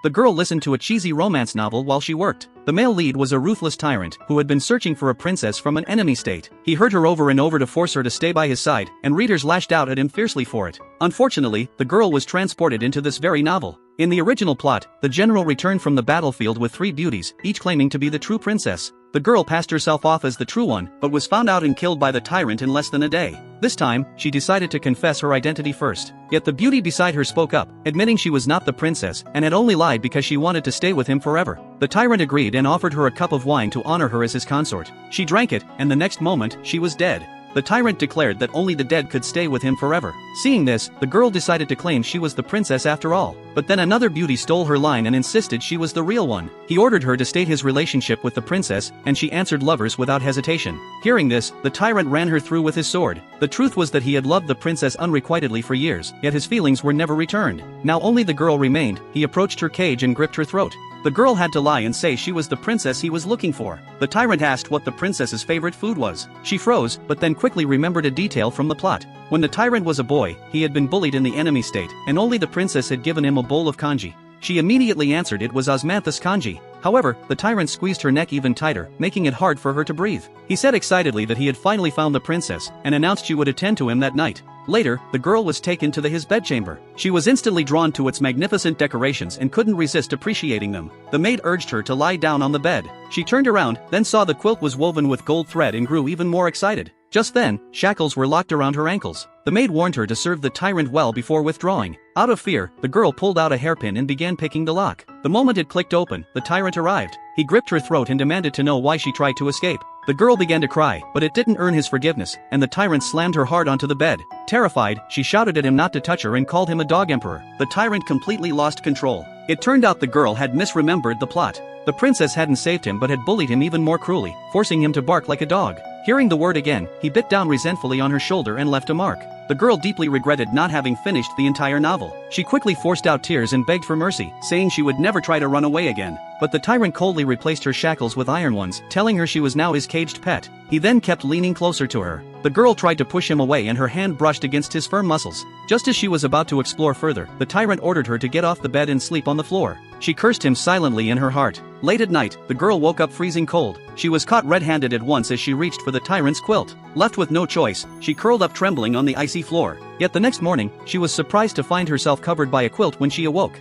The girl listened to a cheesy romance novel while she worked. The male lead was a ruthless tyrant who had been searching for a princess from an enemy state. He hurt her over and over to force her to stay by his side, and readers lashed out at him fiercely for it. Unfortunately, the girl was transported into this very novel. In the original plot, the general returned from the battlefield with 3 beauties, each claiming to be the true princess. The girl passed herself off as the true one, but was found out and killed by the tyrant in less than a day. This time, she decided to confess her identity first. Yet the beauty beside her spoke up, admitting she was not the princess and had only lied because she wanted to stay with him forever. The tyrant agreed and offered her a cup of wine to honor her as his consort. She drank it, and the next moment, she was dead. The tyrant declared that only the dead could stay with him forever. Seeing this, the girl decided to claim she was the princess after all. But then another beauty stole her line and insisted she was the real one. He ordered her to state his relationship with the princess, and she answered lovers without hesitation. Hearing this, the tyrant ran her through with his sword. The truth was that he had loved the princess unrequitedly for years, yet his feelings were never returned. Now only the girl remained. He approached her cage and gripped her throat. The girl had to lie and say she was the princess he was looking for. The tyrant asked what the princess's favorite food was. She froze, but then quickly remembered a detail from the plot. When the tyrant was a boy, he had been bullied in the enemy state, and only the princess had given him a bowl of kanji. She immediately answered it was osmanthus kanji. However, the tyrant squeezed her neck even tighter, making it hard for her to breathe. He said excitedly that he had finally found the princess, and announced she would attend to him that night. Later, the girl was taken to his bedchamber. She was instantly drawn to its magnificent decorations and couldn't resist appreciating them. The maid urged her to lie down on the bed. She turned around, then saw the quilt was woven with gold thread and grew even more excited. Just then, shackles were locked around her ankles. The maid warned her to serve the tyrant well before withdrawing. Out of fear, the girl pulled out a hairpin and began picking the lock. The moment it clicked open, the tyrant arrived. He gripped her throat and demanded to know why she tried to escape. The girl began to cry, but it didn't earn his forgiveness, and the tyrant slammed her hard onto the bed. Terrified, she shouted at him not to touch her and called him a dog emperor. The tyrant completely lost control. It turned out the girl had misremembered the plot. The princess hadn't saved him but had bullied him even more cruelly, forcing him to bark like a dog. Hearing the word again, he bit down resentfully on her shoulder and left a mark. The girl deeply regretted not having finished the entire novel. She quickly forced out tears and begged for mercy, saying she would never try to run away again. But the tyrant coldly replaced her shackles with iron ones, telling her she was now his caged pet. He then kept leaning closer to her. The girl tried to push him away and her hand brushed against his firm muscles. Just as she was about to explore further, the tyrant ordered her to get off the bed and sleep on the floor. She cursed him silently in her heart. Late at night, the girl woke up freezing cold. She was caught red-handed at once as she reached for the tyrant's quilt. Left with no choice, she curled up trembling on the icy floor. Yet the next morning, she was surprised to find herself covered by a quilt when she awoke.